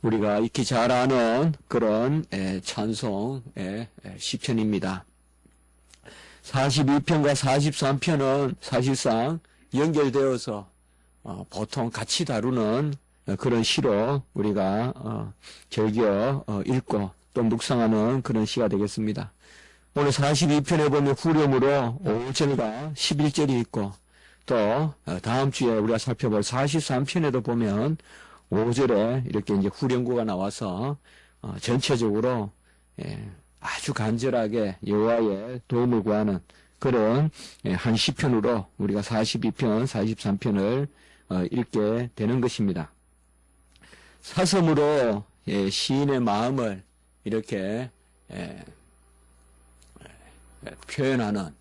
우리가 익히 잘 아는 그런 찬송의 시편입니다. 42편과 43편은 사실상 연결되어서 보통 같이 다루는 그런 시로 우리가 즐겨 읽고 또 묵상하는 그런 시가 되겠습니다. 오늘 42편에 보면 후렴으로 5절과 11절이 있고 또 다음 주에 우리가 살펴볼 43편에도 보면 5절에 이렇게 이제 후렴구가 나와서 전체적으로 아주 간절하게 여호와의 도움을 구하는 그런 한 시편으로 우리가 42편, 43편을 읽게 되는 것입니다. 사슴으로 시인의 마음을 이렇게 표현하는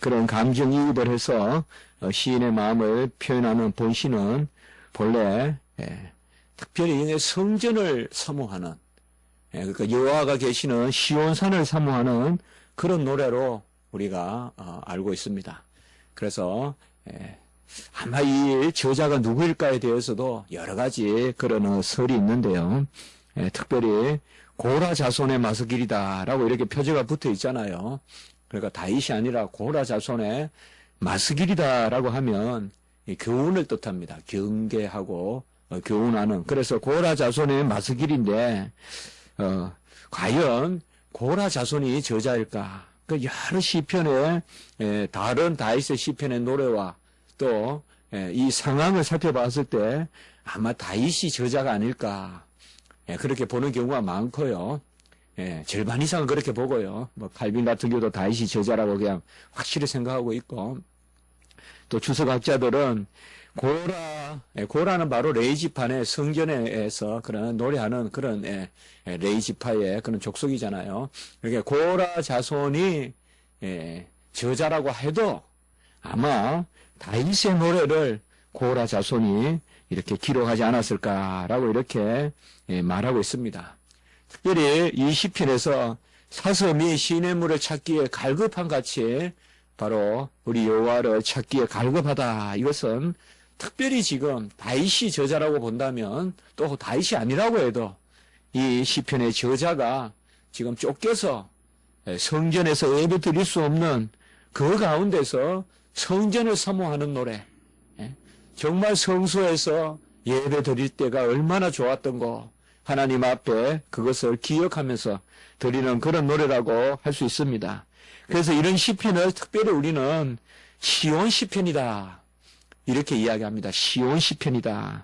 그런 감정이입을 해서 시인의 마음을 표현하는 본시는 본래 특별히 성전을 사모하는 그러니까 여호와가 계시는 시온산을 사모하는 그런 노래로 우리가 알고 있습니다. 그래서 아마 이 저자가 누구일까에 대해서도 여러 가지 그런 설이 있는데요. 특별히 고라 자손의 마스길이다라고 이렇게 표제가 붙어 있잖아요. 그러니까 다윗이 아니라 고라 자손의 마스길이다라고 하면 교훈을 뜻합니다. 경계하고 교훈하는. 그래서 고라 자손의 마스길인데 과연 고라 자손이 저자일까? 그 여러 시편의 다른 다윗의 시편의 노래와 또 이 상황을 살펴봤을 때 아마 다윗이 저자가 아닐까 그렇게 보는 경우가 많고요. 절반 이상은 그렇게 보고요. 뭐 칼빈 같은 경우도 다윗이 저자라고 그냥 확실히 생각하고 있고 또 주석학자들은 고라는 바로 레이지파의 성전에서 그런 노래하는 그런 레이지파의 그런 족속이잖아요. 그러니까 고라 자손이 저자라고 해도 아마 다윗의 노래를 고라 자손이 이렇게 기록하지 않았을까라고 이렇게 말하고 있습니다. 특별히 이 시편에서 사슴이 시냇물을 찾기에 갈급한 같이 바로 우리 여호와를 찾기에 갈급하다. 이것은 특별히 지금 다윗이 저자라고 본다면 또 다윗이 아니라고 해도 이 시편의 저자가 지금 쫓겨서 성전에서 예배 드릴 수 없는 그 가운데서 성전을 사모하는 노래, 정말 성소에서 예배 드릴 때가 얼마나 좋았던 거 하나님 앞에 그것을 기억하면서 드리는 그런 노래라고 할 수 있습니다. 그래서 이런 시편을 특별히 우리는 시온 시편이다 이렇게 이야기합니다. 시온 시편이다.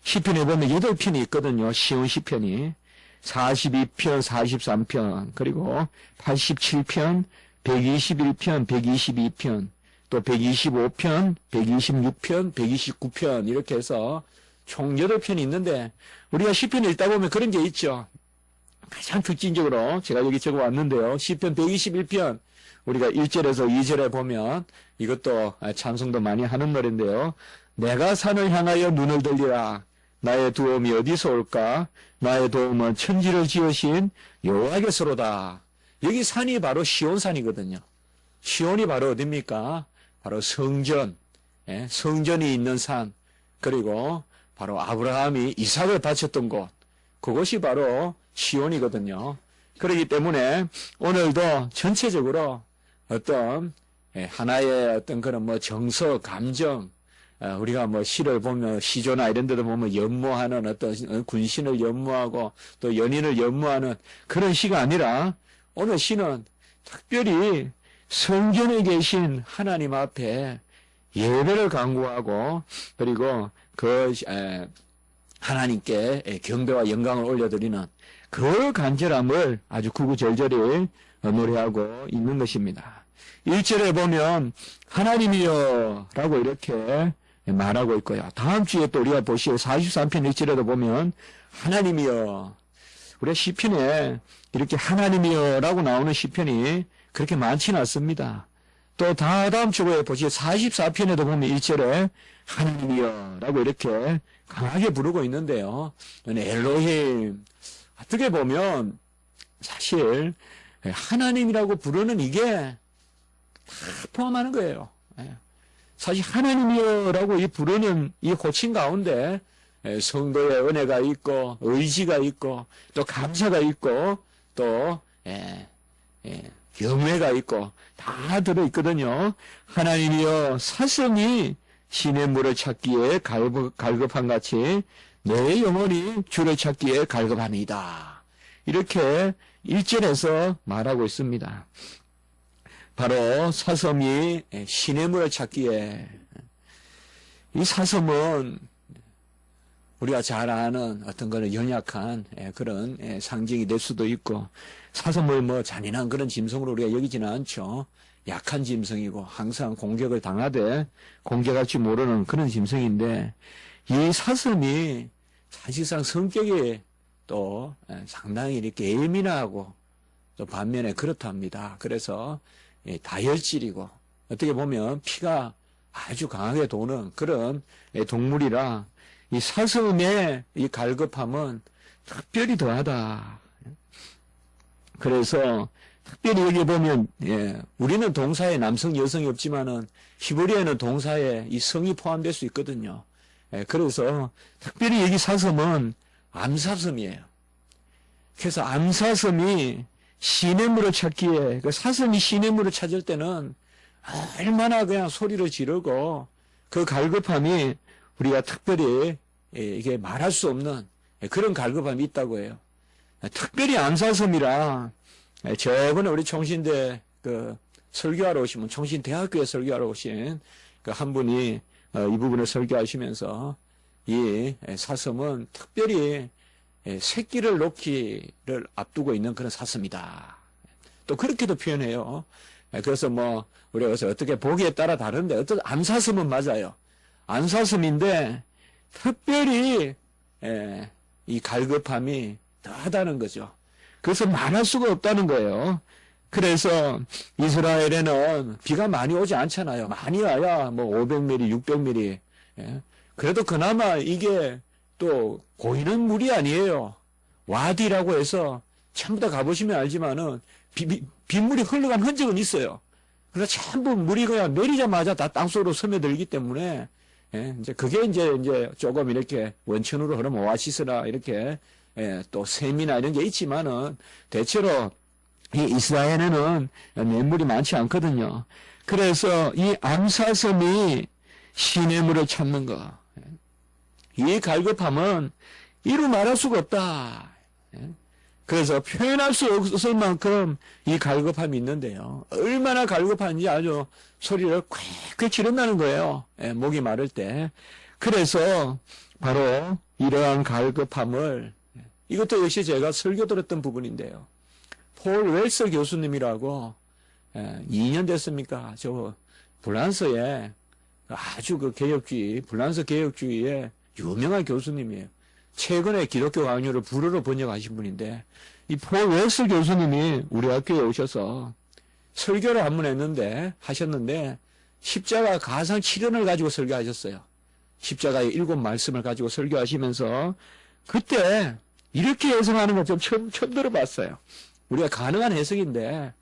시편에 보면 8편이 있거든요. 시온 시편이 42편, 43편, 그리고 87편, 121편, 122편, 또 125편, 126편, 129편 이렇게 해서 총 8편이 있는데 우리가 시편 읽다 보면 그런 게 있죠. 가장 특징적으로 제가 여기 적어왔는데요. 시편 121편 우리가 1절에서 2절에 보면 이것도 찬송도 많이 하는 노래인데요. 내가 산을 향하여 눈을 들리라. 나의 도움이 어디서 올까? 나의 도움은 천지를 지으신 여호와께서로다. 여기 산이 바로 시온산이거든요. 시온이 바로 어딥니까? 바로 성전, 성전이 있는 산, 그리고 바로 아브라함이 이삭을 바쳤던 곳, 그것이 바로 시온이거든요. 그렇기 때문에 오늘도 전체적으로 어떤 하나의 어떤 그런 뭐 정서, 감정, 우리가 뭐 시를 보면 시조나 이런 데도 보면 연모하는 어떤 군신을 연모하고 또 연인을 연모하는 그런 시가 아니라 오늘 시는 특별히 성전에 계신 하나님 앞에 예배를 강구하고 그리고 그 하나님께 경배와 영광을 올려드리는 그 간절함을 아주 구구절절히 노래하고 있는 것입니다. 1절에 보면 하나님이여 라고 이렇게 말하고 있고요. 다음 주에 또 우리가 보실 43편 1절에도 보면 하나님이여. 우리가 시편에 이렇게 하나님이여 라고 나오는 시편이 그렇게 많지는 않습니다. 또 다음 주에 보실 44편에도 보면 1절에 하나님이여 라고 이렇게 강하게 부르고 있는데요. 엘로힘. 어떻게 보면 사실 하나님이라고 부르는 이게 다 포함하는 거예요. 사실 하나님이여라고 이 부르는 이 호칭 가운데 성도의 은혜가 있고 의지가 있고 또 감사가 있고 또 경외가 있고 다 들어있거든요. 하나님이여 사슴이 시냇물을 찾기에 갈급한 같이 내 영혼이 주를 찾기에 갈급하니이다. 이렇게 1절에서 말하고 있습니다. 바로 사슴이 시냇물을 찾기에, 이 사슴은 우리가 잘 아는 어떤 그런 연약한 그런 상징이 될 수도 있고, 사슴을 뭐 잔인한 그런 짐승으로 우리가 여기지는 않죠. 약한 짐승이고 항상 공격을 당하되 공격할 줄 모르는 그런 짐승인데, 이 사슴이 사실상 성격이 또 상당히 이렇게 예민하고 또 반면에 그렇답니다. 그래서 다혈질이고 어떻게 보면 피가 아주 강하게 도는 그런 동물이라 이 사슴의 이 갈급함은 특별히 더하다. 그래서 특별히 여기 보면 우리는 동사에 남성 여성이 없지만은 히브리어에는 동사에 이 성이 포함될 수 있거든요. 그래서 특별히 여기 사슴은 암사슴이에요. 그래서 암사슴이 시냇물을 찾기에, 그 사슴이 시냇물을 찾을 때는 얼마나 그냥 소리를 지르고 그 갈급함이 우리가 특별히 이게 말할 수 없는 그런 갈급함이 있다고 해요. 특별히 암사슴이라 저번에 우리 총신대 그 설교하러 오시면 총신대학교에 설교하러 오신 그 한 분이 이 부분을 설교하시면서 이 사슴은 특별히 새끼를 놓기를 앞두고 있는 그런 사슴이다. 또 그렇게도 표현해요. 그래서 뭐 우리가 그래서 어떻게 보기에 따라 다른데 어떤 암사슴은 맞아요. 암사슴인데 특별히 이 갈급함이 더하다는 거죠. 그래서 말할 수가 없다는 거예요. 그래서 이스라엘에는 비가 많이 오지 않잖아요. 많이 와야 뭐 500mm, 600mm. 그래도 그나마 이게 또 고이는 물이 아니에요. 와디라고 해서 전부 다 가보시면 알지만은 빗물이 흘러간 흔적은 있어요. 그래서 전부 물이 그냥 내리자마자 다 땅속으로 스며들기 때문에 이제 그게 이제 조금 이렇게 원천으로 흐르면 오아시스나 이렇게 또 샘이나 이런 게 있지만은 대체로 이 이스라엘에는 냇물이 많지 않거든요. 그래서 이 암사슴이 시냇물을 찾는 거, 이 갈급함은 이루 말할 수가 없다. 그래서 표현할 수 없을 만큼 이 갈급함이 있는데요. 얼마나 갈급한지 아주 소리를 꽥꽥 지른다는 거예요. 목이 마를 때. 그래서 바로 이러한 갈급함을, 이것도 역시 제가 설교 들었던 부분인데요. 폴 웰서 교수님이라고 2년 됐습니까? 저 불란서에 아주 그 개혁주의, 불란서 개혁주의의 유명한 교수님이에요. 최근에 기독교 강요를 불어로 번역하신 분인데, 이 폴 웰서 교수님이 우리 학교에 오셔서 설교를 한 번 하셨는데, 십자가 가상 7연을 가지고 설교하셨어요. 십자가의 7말씀을 가지고 설교하시면서, 그때 이렇게 해석하는 거 좀 처음 들어봤어요. 우리가 가능한 해석인데,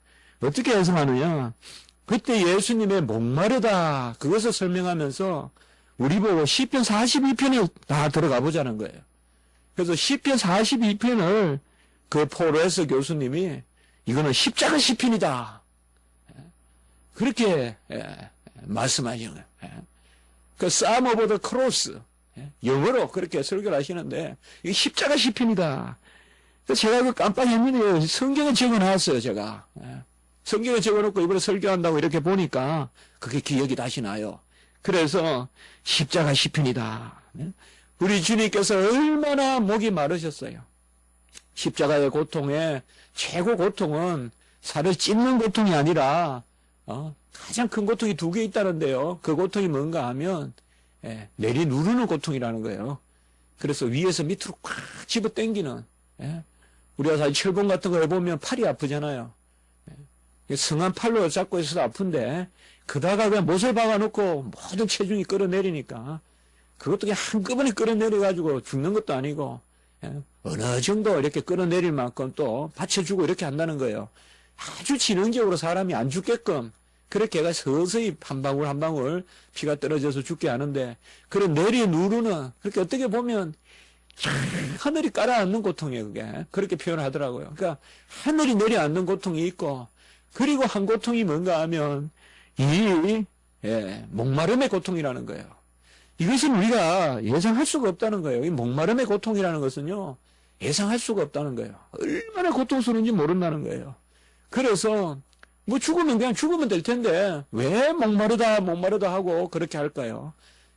어떻게 해석하느냐? 그때 예수님의 목마르다, 그것을 설명하면서, 우리 보고 시편 42편에 다 들어가 보자는 거예요. 그래서 시편 42편을 그 폴 웰서 교수님이 이거는 십자가 시편이다. 그렇게 말씀하시는 거예요. 그 Psalm of the Cross, 영어로 그렇게 설교를 하시는데 이게 십자가 시편이다. 제가 그 깜빡했는데 성경에 적어놨어요, 제가. 성경에 적어놓고 이번에 설교한다고 이렇게 보니까 그게 기억이 다시 나요. 그래서 십자가 시편이다. 우리 주님께서 얼마나 목이 마르셨어요. 십자가의 고통의 최고 고통은 살을 찢는 고통이 아니라 가장 큰 고통이 2개 있다는데요. 그 고통이 뭔가 하면 내리 누르는 고통이라는 거예요. 그래서 위에서 밑으로 꽉 집어 당기는, 우리가 사실 철봉 같은 거 해보면 팔이 아프잖아요. 성한 팔로 잡고 있어도 아픈데 그다가 그냥 못을 박아놓고 모든 체중이 끌어내리니까 그것도 그냥 한꺼번에 끌어내려가지고 죽는 것도 아니고 어느 정도 이렇게 끌어내릴 만큼 또 받쳐주고 이렇게 한다는 거예요. 아주 지능적으로 사람이 안 죽게끔 그렇게 해가 서서히 한 방울 한 방울 피가 떨어져서 죽게 하는데, 그런 내리 누르는, 그렇게 어떻게 보면 하늘이 깔아앉는 고통이에요, 그게. 그렇게 표현하더라고요. 그러니까 하늘이 내려앉는 고통이 있고, 그리고 한 고통이 뭔가 하면 목마름의 고통이라는 거예요. 이것은 우리가 예상할 수가 없다는 거예요. 이 목마름의 고통이라는 것은요, 예상할 수가 없다는 거예요. 얼마나 고통스러운지 모른다는 거예요. 그래서 뭐 죽으면 그냥 죽으면 될 텐데 왜 목마르다 하고 그렇게 할까요?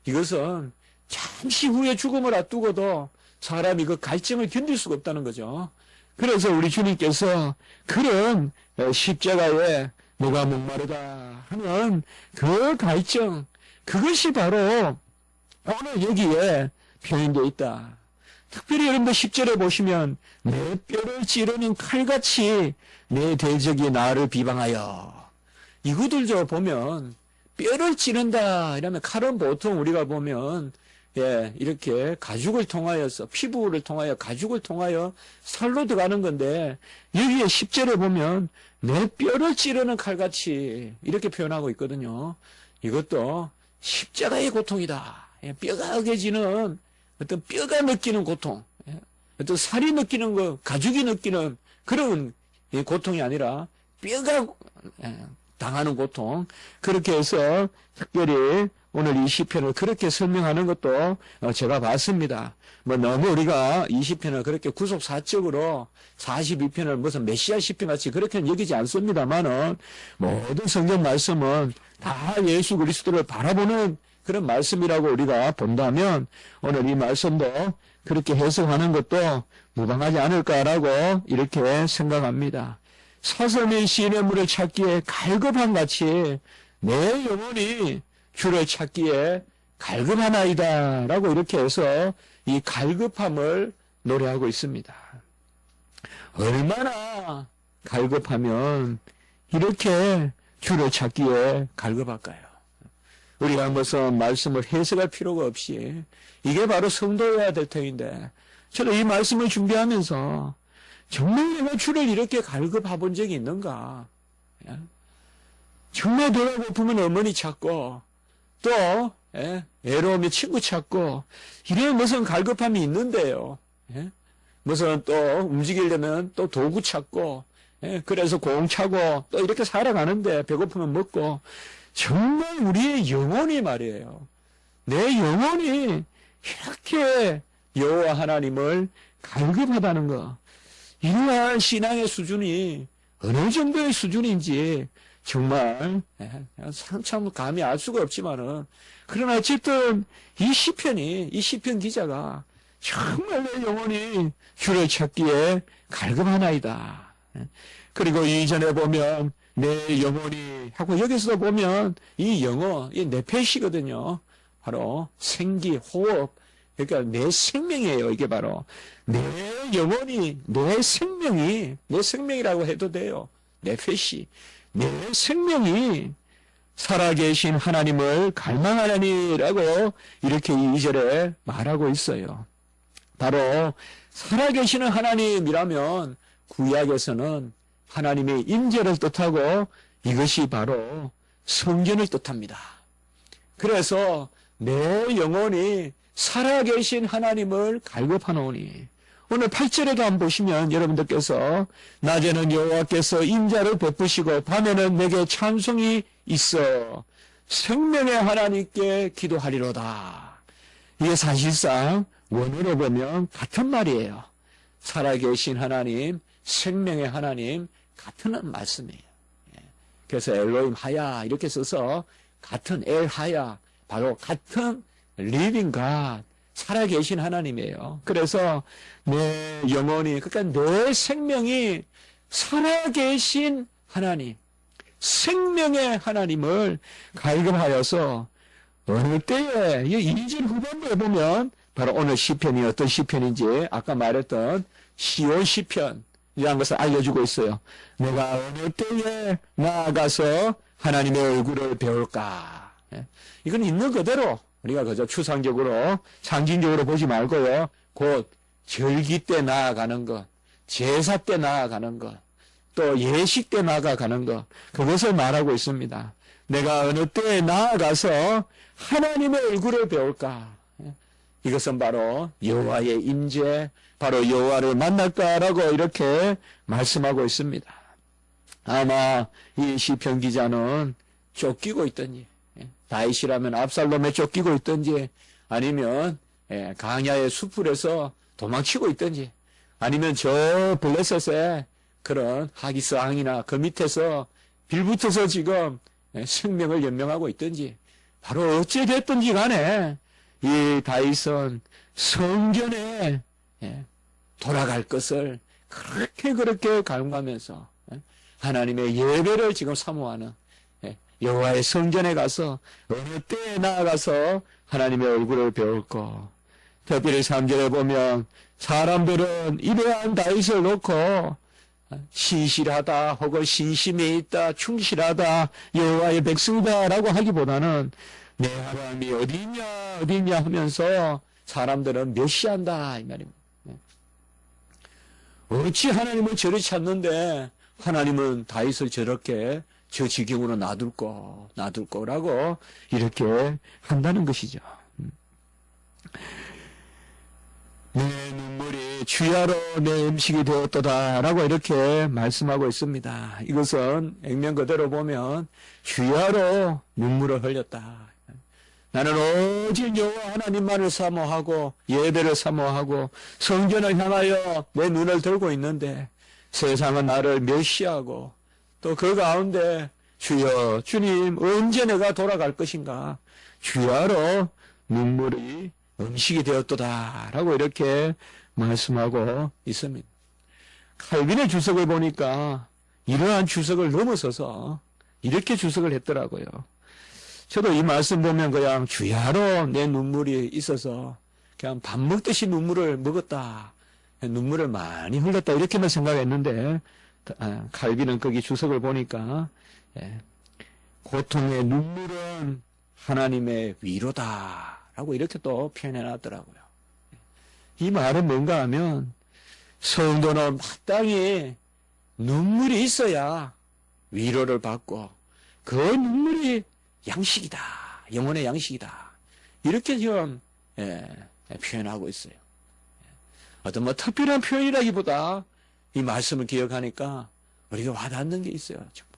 이것은 잠시 후에 죽음을 앞두고도 사람이 그 갈증을 견딜 수가 없다는 거죠. 그래서 우리 주님께서 그런 십자가에 내가 목마르다 하는 그 갈증, 그것이 바로 오늘 여기에 표현되어 있다. 특별히 여러분들 10절에 보시면 내 뼈를 찌르는 칼같이 내 대적이 나를 비방하여. 이구들 보면 뼈를 찌른다 이러면 칼은 보통 우리가 보면 이렇게 가죽을 통하여서 피부를 통하여 가죽을 통하여 살로 들어가는 건데, 여기에 10절에 보면 내 뼈를 찌르는 칼같이 이렇게 표현하고 있거든요. 이것도 십자가의 고통이다. 뼈가 어겨지는 어떤 뼈가 느끼는 고통, 어떤 살이 느끼는 거, 가죽이 느끼는 그런 고통이 아니라 뼈가 당하는 고통. 그렇게 해서 특별히 오늘 이 시편을 그렇게 설명하는 것도 제가 봤습니다. 뭐 너무 우리가 이 시편을 그렇게 구속사적으로 42편을 무슨 메시아 시편 같이 그렇게는 여기지 않습니다만은 모든 성경 말씀은 다 예수 그리스도를 바라보는 그런 말씀이라고 우리가 본다면 오늘 이 말씀도 그렇게 해석하는 것도 무방하지 않을까라고 이렇게 생각합니다. 사슬민 시인의 물을 찾기에 갈급한 같이 내 영혼이 주를 찾기에 갈급하나이다 라고 이렇게 해서 이 갈급함을 노래하고 있습니다. 얼마나 갈급하면 이렇게 주를 찾기에 갈급할까요? 우리가 무슨 말씀을 해석할 필요가 없이 이게 바로 성도여야 될 터인데, 저도 이 말씀을 준비하면서 정말 내가 주를 이렇게 갈급해 본 적이 있는가? 정말 배가 고프면 어머니 찾고 또 애로우면 친구 찾고 이런 무슨 갈급함이 있는데요. 무슨 또 움직이려면 또 도구 찾고 그래서 공 차고 또 이렇게 살아가는데 배고프면 먹고, 정말 우리의 영혼이 말이에요. 내 영혼이 이렇게 여호와 하나님을 갈급하다는 거, 이러한 신앙의 수준이 어느 정도의 수준인지 정말 참 감히 알 수가 없지만은, 그러나 어쨌든 이 시편 기자가 정말 내 영혼이 주를 찾기에 갈급하나이다. 그리고 이전에 보면 내 영혼이 하고, 여기서도 보면 이 영어, 이 네페시거든요. 바로 생기, 호흡, 그러니까 내 생명이에요. 이게 바로 내 영혼이, 내 생명이라고 해도 돼요. 네페시, 내 생명이 살아계신 하나님을 갈망하나니라고 이렇게 2절에 말하고 있어요. 바로 살아계시는 하나님이라면 구약에서는 하나님의 임재를 뜻하고 이것이 바로 성전을 뜻합니다. 그래서 내 영혼이 살아계신 하나님을 갈급하노니, 오늘 8절에도 한번 보시면 여러분들께서 낮에는 여호와께서 인자를 베푸시고 밤에는 내게 찬송이 있어 생명의 하나님께 기도하리로다. 이게 사실상 원어로 보면 같은 말이에요. 살아계신 하나님, 생명의 하나님, 같은 말씀이에요. 그래서 엘로임 하야 이렇게 써서 같은 엘 하야, 바로 같은 living God, 살아계신 하나님이에요. 그래서 내 영혼이, 그러니까 내 생명이 살아계신 하나님, 생명의 하나님을 갈급하여서 어느 때에, 이 2절 후반부에 보면 바로 오늘 시편이 어떤 시편인지 아까 말했던 시온 시편이라는 것을 알려주고 있어요. 내가 어느 때에 나아가서 하나님의 얼굴을 배울까? 이건 있는 그대로 우리가 그저 추상적으로 상징적으로 보지 말고요. 곧 절기 때 나아가는 것, 제사 때 나아가는 것, 또 예식 때 나아가는 것, 그것을 말하고 있습니다. 내가 어느 때에 나아가서 하나님의 얼굴을 배울까? 이것은 바로 여호와의 임재, 바로 여호와를 만날까라고 이렇게 말씀하고 있습니다. 아마 이 시편 기자는 쫓기고 있든지, 다윗이라면 압살롬에 쫓기고 있든지, 아니면 강야의 수풀에서 도망치고 있든지, 아니면 저 블레셋의 그런 하기스 왕이나 그 밑에서 빌붙어서 지금 생명을 연명하고 있든지, 바로 어찌 됐든지 간에 이 다윗은 성전에 돌아갈 것을 그렇게 갈망하면서 하나님의 예배를 지금 사모하는, 여호와의 성전에 가서 어느 때에 나아가서 하나님의 얼굴을 배울까. 특별히 3절에 보면 사람들은 이러한 다윗을 놓고 신실하다 혹은 신심이 있다, 충실하다, 여호와의 백성이다라고 하기보다는 내 하나님이 어디냐 하면서 사람들은 멸시한다 이 말입니다. 어찌 하나님을 저리 찾는데 하나님은 다윗을 저렇게 저 지경으로 놔둘 거라고 이렇게 한다는 것이죠. 내 눈물이 주야로 내 음식이 되었도다라고 이렇게 말씀하고 있습니다. 이것은 액면 그대로 보면 주야로 눈물을 흘렸다. 나는 오직 여호와 하나님만을 사모하고 예배를 사모하고 성전을 향하여 내 눈을 들고 있는데 세상은 나를 멸시하고 또 그 가운데 주여 주님 언제 내가 돌아갈 것인가, 주야로 눈물이 음식이 되었도다라고 이렇게 말씀하고 있습니다. 칼빈의 주석을 보니까 이러한 주석을 넘어서서 이렇게 주석을 했더라고요. 저도 이 말씀 보면 그냥 주야로 내 눈물이 있어서 그냥 밥 먹듯이 눈물을 먹었다, 눈물을 많이 흘렸다 이렇게만 생각했는데 칼빈은 거기 주석을 보니까 고통의 눈물은 하나님의 위로다라고 이렇게 또 표현해놨더라고요. 이 말은 뭔가 하면 성도는 마땅히 눈물이 있어야 위로를 받고 그 눈물이 양식이다, 영혼의 양식이다, 이렇게 지금 표현하고 있어요. 어떤 뭐 특별한 표현이라기보다 이 말씀을 기억하니까 우리가 와닿는 게 있어요. 정말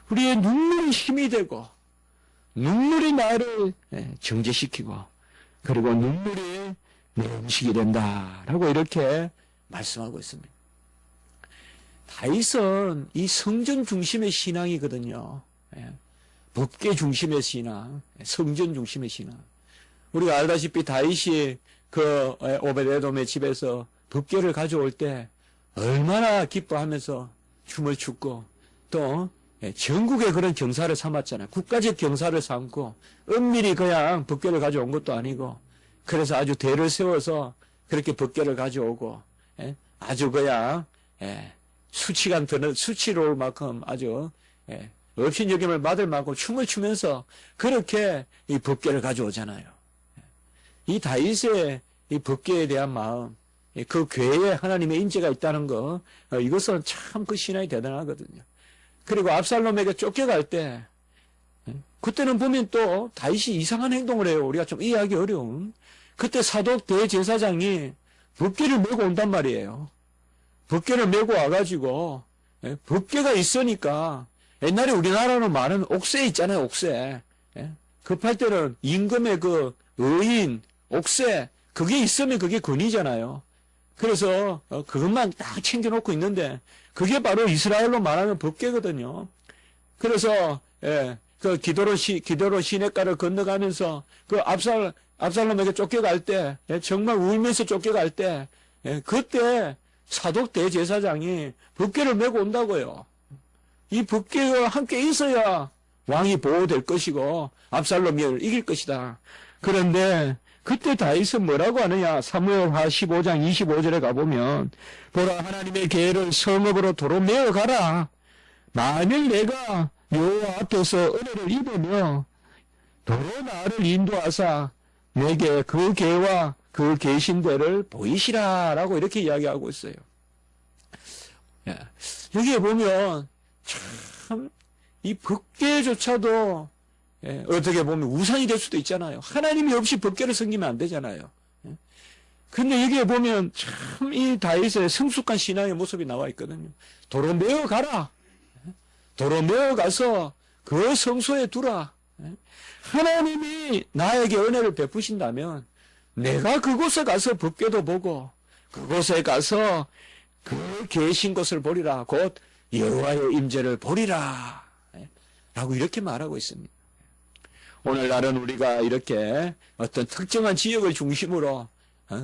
우리의 눈물이 힘이 되고 눈물이 나를 정죄시키고 그리고 눈물이 내 음식이 된다라고 이렇게 말씀하고 있습니다. 다윗은 이 성전 중심의 신앙이거든요. 법계 중심의 신앙, 성전 중심의 신앙. 우리가 알다시피 다윗이 그 오베데돔의 집에서 법궤를 가져올 때 얼마나 기뻐하면서 춤을 췄고 또 전국의 그런 경사를 삼았잖아요. 국가적 경사를 삼고 은밀히 그냥 법궤를 가져온 것도 아니고 그래서 아주 대를 세워서 그렇게 법궤를 가져오고 아주 그냥 수치로울 만큼 아주 업신여김을 받을 만큼 춤을 추면서 그렇게 이 법궤를 가져오잖아요. 이 다윗의 이 법궤에 대한 마음, 그 궤에 하나님의 인재가 있다는 거, 이것은 참 그 신앙이 대단하거든요. 그리고 압살롬에게 쫓겨갈 때 그때는 보면 또 다윗이 이상한 행동을 해요. 우리가 좀 이해하기 어려운. 그때 사독 대제사장이 법궤를 메고 온단 말이에요. 법궤를 메고 와가지고 법궤가 있으니까 옛날에 우리나라는 많은 옥새 있잖아요. 옥새. 급할 때는 임금의 그 의인, 옥새, 그게 있으면 그게 권위잖아요. 그래서 그것만 딱 챙겨놓고 있는데 그게 바로 이스라엘로 말하는 법궤거든요. 그래서 그 기도로 시냇가를 건너가면서 그 압살롬에게 쫓겨갈 때 정말 울면서 쫓겨갈 때 그때 사독 대제사장이 법궤를 메고 온다고요. 이 법궤가 함께 있어야 왕이 보호될 것이고 압살롬을 이길 것이다. 그런데 그때 다윗은 뭐라고 하느냐? 사무엘하 15장 25절에 가보면 보라 하나님의 계를 성읍으로 도로 메어 가라. 만일 내가 여호와 앞에서 은혜를 입으며 도로 나를 인도하사 내게 그 계와 그 계신대를 보이시라라고 이렇게 이야기하고 있어요. 여기에 보면 참 이 법궤조차도 어떻게 보면 우상이 될 수도 있잖아요. 하나님이 없이 법궤를 섬기면 안 되잖아요. 근데 여기에 보면 참 이 다윗의 성숙한 신앙의 모습이 나와 있거든요. 도로 메어 가라. 도로 메어 가서 그 성소에 두라. 하나님이 나에게 은혜를 베푸신다면 내가 그곳에 가서 법궤도 보고 그곳에 가서 그 계신 것을 보리라. 곧 여호와의 임재를 보리라. 라고 이렇게 말하고 있습니다. 오늘날은 우리가 이렇게 어떤 특정한 지역을 중심으로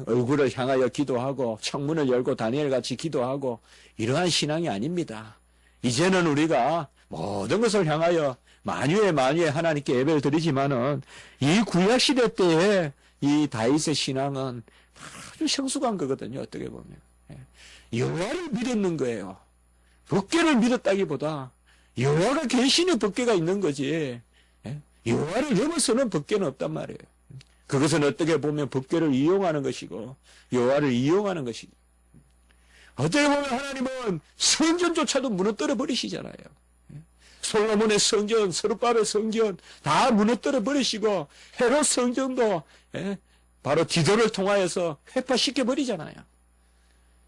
얼굴을 향하여 기도하고 창문을 열고 다니엘같이 기도하고 이러한 신앙이 아닙니다. 이제는 우리가 모든 것을 향하여 만유에 하나님께 예배를 드리지만은 이 구약시대 때에 이 다윗의 신앙은 아주 성숙한 거거든요. 어떻게 보면. 여호와를 믿었는 거예요. 법궤를 믿었다기보다 여호와가 계시는 법궤가 있는 거지. 여호와를 넘어서는 법궤는 없단 말이에요. 그것은 어떻게 보면 법궤를 이용하는 것이고 여호와를 이용하는 것이고 어떻게 보면 하나님은 성전조차도 무너뜨려 버리시잖아요. 솔로몬의 성전, 스룹바벨 성전 다 무너뜨려 버리시고 헤롯 성전도 바로 디도를 통하여서 회파시켜 버리잖아요.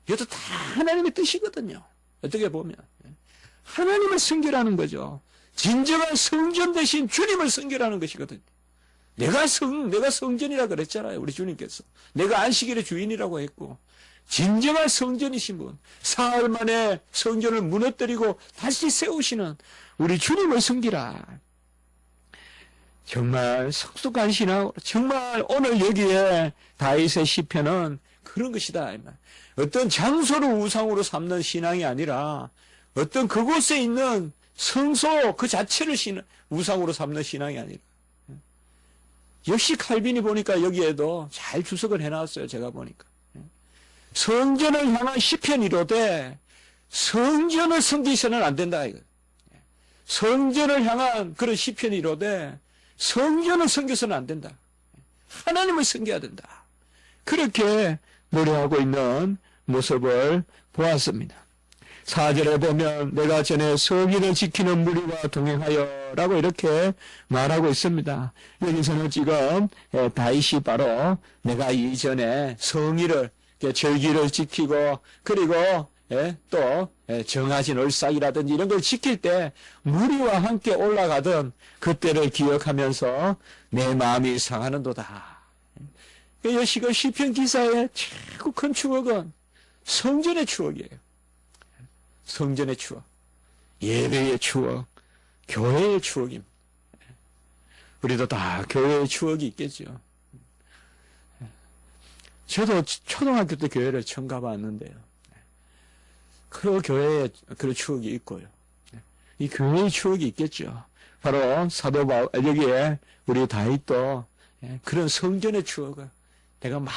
이것도 다 하나님의 뜻이거든요. 어떻게 보면 하나님을 섬기라는 거죠. 진정한 성전 대신 주님을 섬기라는 것이거든요. 내가 성전이라 그랬잖아요. 우리 주님께서. 내가 안식일의 주인이라고 했고 진정한 성전이신 분, 사흘 만에 성전을 무너뜨리고 다시 세우시는 우리 주님을 섬기라. 정말 성숙한 신앙으로 정말 오늘 여기에 다윗의 시편은 그런 것이다. 어떤 장소를 우상으로 삼는 신앙이 아니라 어떤 그곳에 있는 성소 그 자체를 우상으로 삼는 신앙이 아니라 역시 칼빈이 보니까 여기에도 잘 주석을 해놨어요. 제가 보니까. 성전을 향한 시편이로되 성전을 섬기서는 안 된다. 이거. 성전을 향한 그런 시편이로되 성전을 섬겨서는 안 된다. 하나님을 섬겨야 된다. 그렇게 노래하고 있는 모습을 보았습니다. 4절에 보면 내가 전에 성의를 지키는 무리와 동행하여 라고 이렇게 말하고 있습니다. 여기서는 지금 다윗이 바로 내가 이전에 성의를 절기를 지키고 그리고 또 정하진 얼삭이라든지 이런 걸 지킬 때 무리와 함께 올라가던 그때를 기억하면서 내 마음이 상하는도다. 이 시편 기사의 최고 큰 추억은 성전의 추억이에요. 성전의 추억, 예배의 추억, 교회의 추억입니다. 우리도 다 교회의 추억이 있겠죠. 저도 초등학교 때 교회를 처음 가봤는데요. 그 교회에 그런 추억이 있고요. 이 교회의 추억이 있겠죠. 바로 사도 바울, 여기에 우리 다윗도 그런 성전의 추억을 내가 마음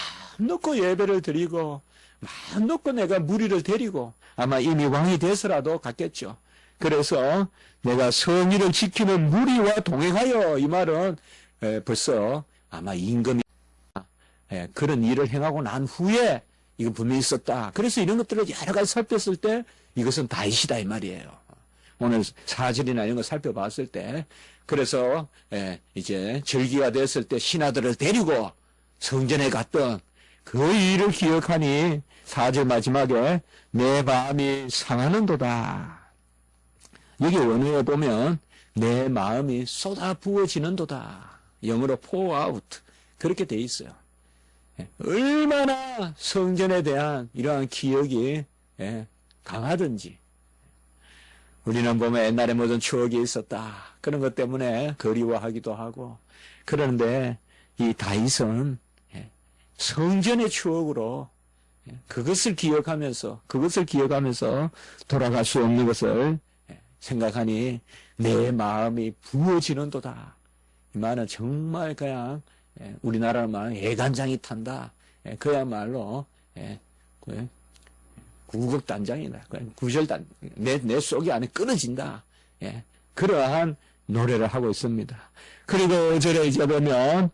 놓고 예배를 드리고 마음 놓고 내가 무리를 데리고 아마 이미 왕이 돼서라도 갔겠죠. 그래서 내가 성의를 지키는 무리와 동행하여 이 말은 벌써 아마 임금이 그런 일을 행하고 난 후에 이거 분명히 있었다. 그래서 이런 것들을 여러 가지 살폈을 때 이것은 다윗이다 이 말이에요. 오늘 사절이나 이런 거 살펴봤을 때 그래서 이제 절기가 됐을 때 신하들을 데리고 성전에 갔던 그 일을 기억하니 4절 마지막에 내 마음이 상하는도다. 여기 원어에 보면 내 마음이 쏟아 부어지는도다. 영어로 pour out 그렇게 돼 있어요. 얼마나 성전에 대한 이러한 기억이 강하든지 우리는 보면 옛날에 무슨 추억이 있었다. 그런 것 때문에 그리워하기도 하고 그런데 이 다윗은 성전의 추억으로 그것을 기억하면서 돌아갈 수 없는 것을 생각하니 내 마음이 부어지는도다. 이 말은 정말 그냥 우리나라 말 애간장이 탄다. 그야말로 구극단장이다. 구절단 내 속이 안에 끊어진다. 그러한 노래를 하고 있습니다. 그리고 5절에 이제 보면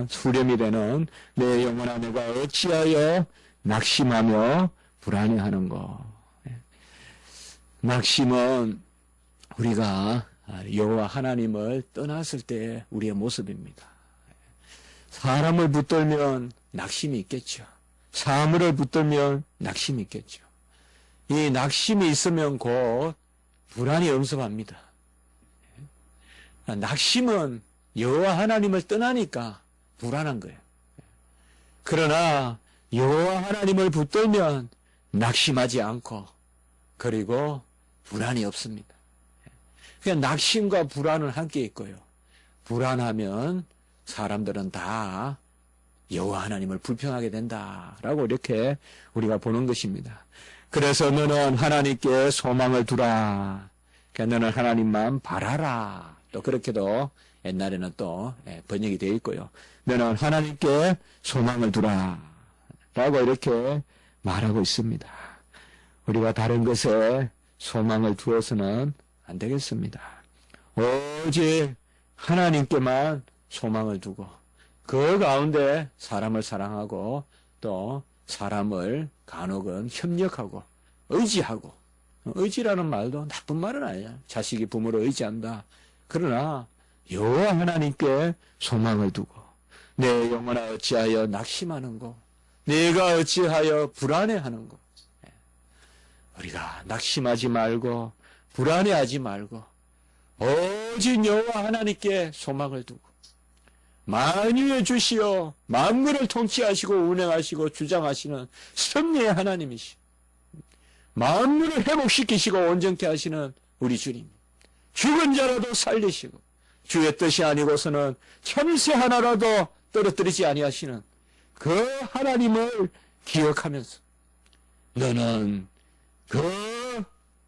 수렴이 되는 내 영혼아 내가 어찌하여 낙심하며 불안해하는고. 낙심은 우리가 여호와 하나님을 떠났을 때 우리의 모습입니다. 사람을 붙들면 낙심이 있겠죠. 사물을 붙들면 낙심이 있겠죠. 이 낙심이 있으면 곧 불안이 엄습합니다. 낙심은 여호와 하나님을 떠나니까 불안한 거예요. 그러나 여호와 하나님을 붙들면 낙심하지 않고 그리고 불안이 없습니다. 그냥 낙심과 불안은 함께 있고요. 불안하면 사람들은 다 여호와 하나님을 불평하게 된다라고 이렇게 우리가 보는 것입니다. 그래서 너는 하나님께 소망을 두라. 그러니까 너는 하나님만 바라라. 또 그렇게도 옛날에는 또 번역이 되어 있고요. 너는 하나님께 소망을 두라. 라고 이렇게 말하고 있습니다. 우리가 다른 것에 소망을 두어서는 안 되겠습니다. 오직 하나님께만 소망을 두고 그 가운데 사람을 사랑하고 또 사람을 간혹은 협력하고 의지하고, 의지라는 말도 나쁜 말은 아니야. 자식이 부모를 의지한다. 그러나 여호와 하나님께 소망을 두고 내 영혼아 어찌하여 낙심하는고 내가 어찌하여 불안해하는고. 우리가 낙심하지 말고 불안해하지 말고 오직 여호와 하나님께 소망을 두고 만유의 주시오 만물을 통치하시고 운행하시고 주장하시는 섭리의 하나님이시오. 만물을 회복시키시고 온전케 하시는 우리 주님. 죽은 자라도 살리시고 주의 뜻이 아니고서는 참새 하나라도 떨어뜨리지 아니하시는 그 하나님을 기억하면서 너는 그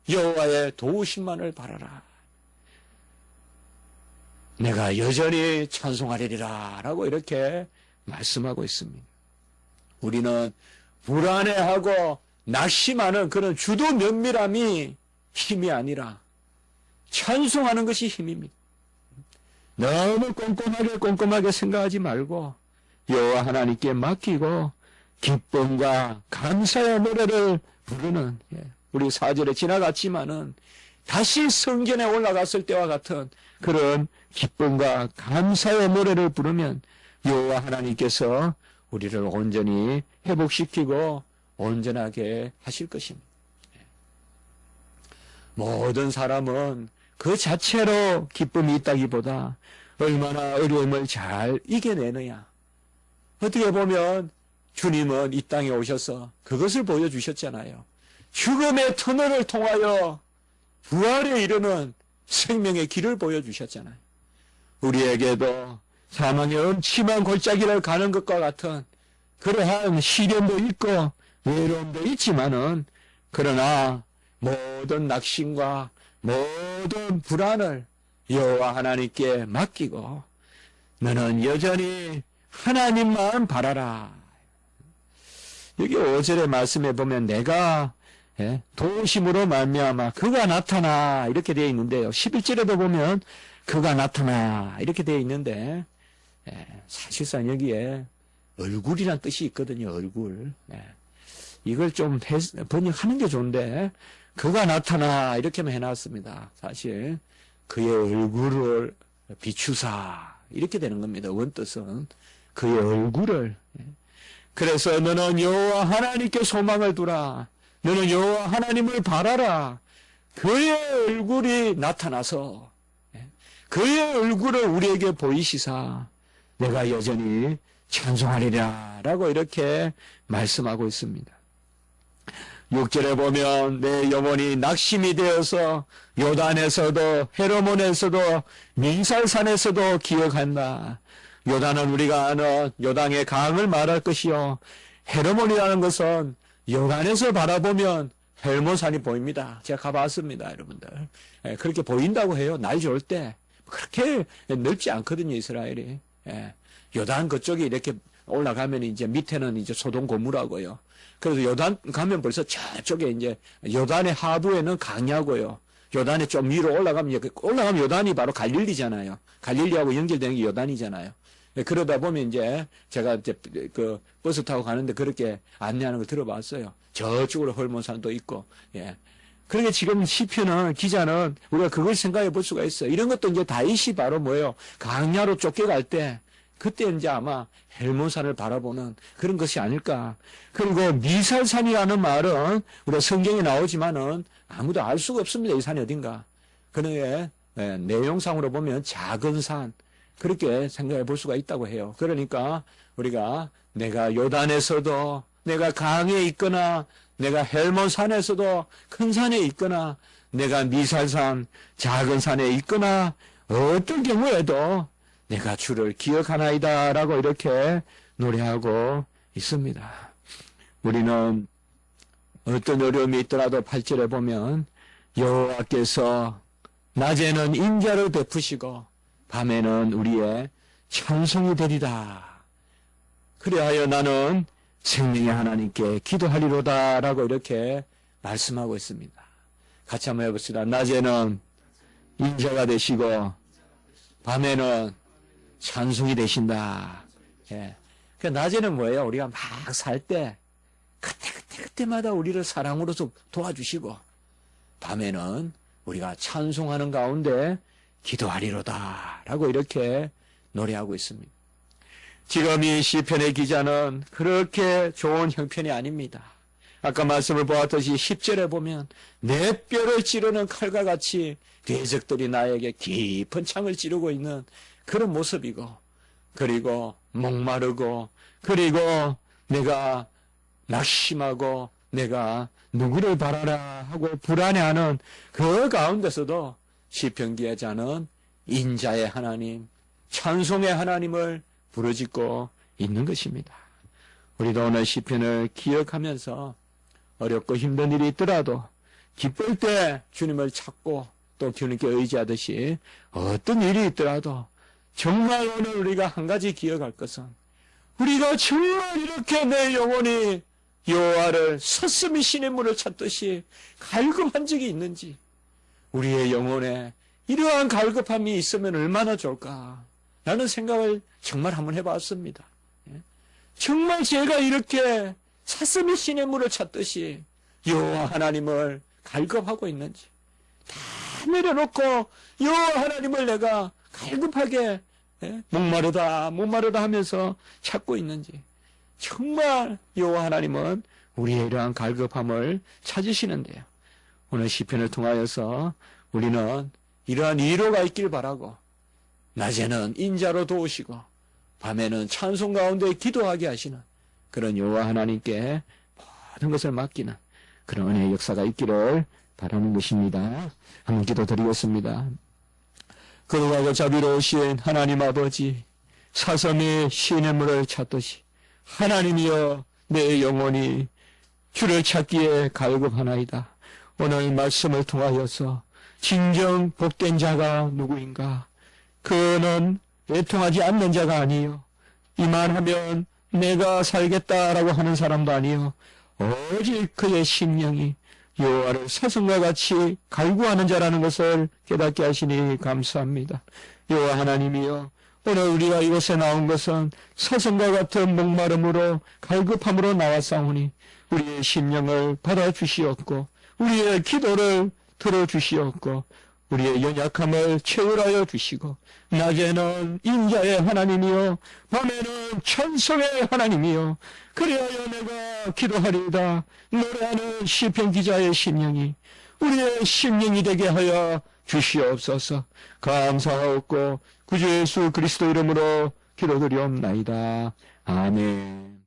여호와의 도우심만을 바라라. 내가 여전히 찬송하리라 라고 이렇게 말씀하고 있습니다. 우리는 불안해하고 낙심하는 그런 주도 면밀함이 힘이 아니라 찬송하는 것이 힘입니다. 너무 꼼꼼하게 생각하지 말고 여호와 하나님께 맡기고 기쁨과 감사의 노래를 부르는, 우리 4절에 지나갔지만은 다시 성전에 올라갔을 때와 같은 그런 기쁨과 감사의 노래를 부르면 여호와 하나님께서 우리를 온전히 회복시키고 온전하게 하실 것입니다. 모든 사람은 그 자체로 기쁨이 있다기보다 얼마나 어려움을 잘 이겨내느냐. 어떻게 보면 주님은 이 땅에 오셔서 그것을 보여주셨잖아요. 죽음의 터널을 통하여 부활에 이르는 생명의 길을 보여주셨잖아요. 우리에게도 사망의 엄침한 골짜기를 가는 것과 같은 그러한 시련도 있고 외로움도 있지만은 그러나 모든 낙심과 모든 불안을 여호와 하나님께 맡기고 너는 여전히 하나님만 바라라. 여기 5절의 말씀에 보면 내가 도우심으로 말미암아 그가 나타나 이렇게 되어 있는데요. 11절에도 보면 그가 나타나 이렇게 되어 있는데 사실상 여기에 얼굴이란 뜻이 있거든요. 얼굴. 이걸 좀 번역하는 게 좋은데 그가 나타나 이렇게만 해놨습니다. 사실 그의 얼굴을 비추사 이렇게 되는 겁니다. 원뜻은 그의 얼굴을. 그래서 너는 여호와 하나님께 소망을 두라. 너는 여호와 하나님을 바라라. 그의 얼굴이 나타나서 그의 얼굴을 우리에게 보이시사 내가 여전히 찬송하리라 라고 이렇게 말씀하고 있습니다. 6절에 보면 내 영혼이 낙심이 되어서 요단에서도 헤르몬에서도 밍살산에서도 기억한다. 요단은 우리가 아는 요단의 강을 말할 것이요. 헤르몬이라는 것은 요단에서 바라보면 헬몬산이 보입니다. 제가 가봤습니다, 여러분들. 그렇게 보인다고 해요. 날 좋을 때. 그렇게 넓지 않거든요, 이스라엘이. 요단 그쪽에 이렇게 올라가면 이제 밑에는 이제 소돔 고무라고요. 그래서 요단 가면 벌써 저쪽에 이제 요단의 하부에는 강야고요. 요단에 좀 위로 올라가면 요단이 바로 갈릴리잖아요. 갈릴리하고 연결되는 게 요단이잖아요. 그러다 보면 이제 제가 이제 그 버스 타고 가는데 그렇게 안내하는 걸 들어봤어요. 저쪽으로 헐몬산도 있고, 그러게 지금 시편은 기자는 우리가 그걸 생각해 볼 수가 있어요. 이런 것도 이제 다윗이 바로 뭐예요? 강야로 쫓겨갈 때 그때 이제 아마 헬몬산을 바라보는 그런 것이 아닐까. 그리고 미살산이라는 말은 우리가 성경에 나오지만은 아무도 알 수가 없습니다. 이 산이 어딘가. 그런데 내용상으로 보면 작은 산 그렇게 생각해 볼 수가 있다고 해요. 그러니까 우리가 내가 요단에서도 내가 강에 있거나 내가 헬몬산에서도 큰 산에 있거나 내가 미살산 작은 산에 있거나 어떤 경우에도 내가 주를 기억하나이다 라고 이렇게 노래하고 있습니다. 우리는 어떤 어려움이 있더라도 8절에 보면 여호와께서 낮에는 인자를 베푸시고 밤에는 우리의 찬송이 되리라. 그리하여 나는 생명의 하나님께 기도하리로다 라고 이렇게 말씀하고 있습니다. 같이 한번 해봅시다. 낮에는 인자가 되시고 밤에는 찬송이 되신다. 예. 그 낮에는 뭐예요? 우리가 막 살 때 그때마다 우리를 사랑으로서 도와주시고 밤에는 우리가 찬송하는 가운데 기도하리로다 라고 이렇게 노래하고 있습니다. 지금 이 시편의 기자는 그렇게 좋은 형편이 아닙니다. 아까 말씀을 보았듯이 10절에 보면 내 뼈를 찌르는 칼과 같이 대적들이 나에게 깊은 창을 찌르고 있는 그런 모습이고 그리고 목마르고 그리고 내가 낙심하고 내가 누구를 바라라 하고 불안해하는 그 가운데서도 시편 기자는 인자의 하나님, 찬송의 하나님을 부르짖고 있는 것입니다. 우리도 오늘 시편을 기억하면서 어렵고 힘든 일이 있더라도 기쁠 때 주님을 찾고 또 주님께 의지하듯이 어떤 일이 있더라도 정말 오늘 우리가 한 가지 기억할 것은 우리가 정말 이렇게 내 영혼이 여호와를 서슴이 신의 물을 찾듯이 갈급한 적이 있는지 우리의 영혼에 이러한 갈급함이 있으면 얼마나 좋을까 라는 생각을 정말 한번 해봤습니다. 정말 제가 이렇게 사슴이 신의 물을 찾듯이 여호와 하나님을 갈급하고 있는지 다 내려놓고 여호와 하나님을 내가 갈급하게 목마르다 하면서 찾고 있는지 정말 여호와 하나님은 우리의 이러한 갈급함을 찾으시는데요. 오늘 시편을 통하여서 우리는 이러한 위로가 있길 바라고 낮에는 인자로 도우시고 밤에는 찬송 가운데 기도하게 하시는 그런 여호와 하나님께 모든 것을 맡기는 그런 은혜의 역사가 있기를 바라는 것입니다. 한번 기도드리겠습니다. 거룩하고 자비로우신 하나님 아버지, 사슴이 시냇물을 찾듯이 하나님이여 내 영혼이 주를 찾기에 갈급하나이다. 오늘 말씀을 통하여서 진정 복된 자가 누구인가? 그는 애통하지 않는 자가 아니요 이만하면 내가 살겠다라고 하는 사람도 아니요 오직 그의 심령이 여호와를 사슴과 같이 갈구하는 자라는 것을 깨닫게 하시니 감사합니다. 여호와 하나님이여 오늘 우리가 이곳에 나온 것은 사슴과 같은 목마름으로 갈급함으로 나왔사오니 우리의 심령을 받아주시옵고 우리의 기도를 들어주시옵고 우리의 연약함을 채울하여 주시고 낮에는 인자의 하나님이요 밤에는 찬송의 하나님이요 그리하여 내가 기도하리이다 노래하는 시편 기자의 심령이 우리의 심령이 되게 하여 주시옵소서. 감사하옵고 구주 예수 그리스도 이름으로 기도드리옵나이다. 아멘.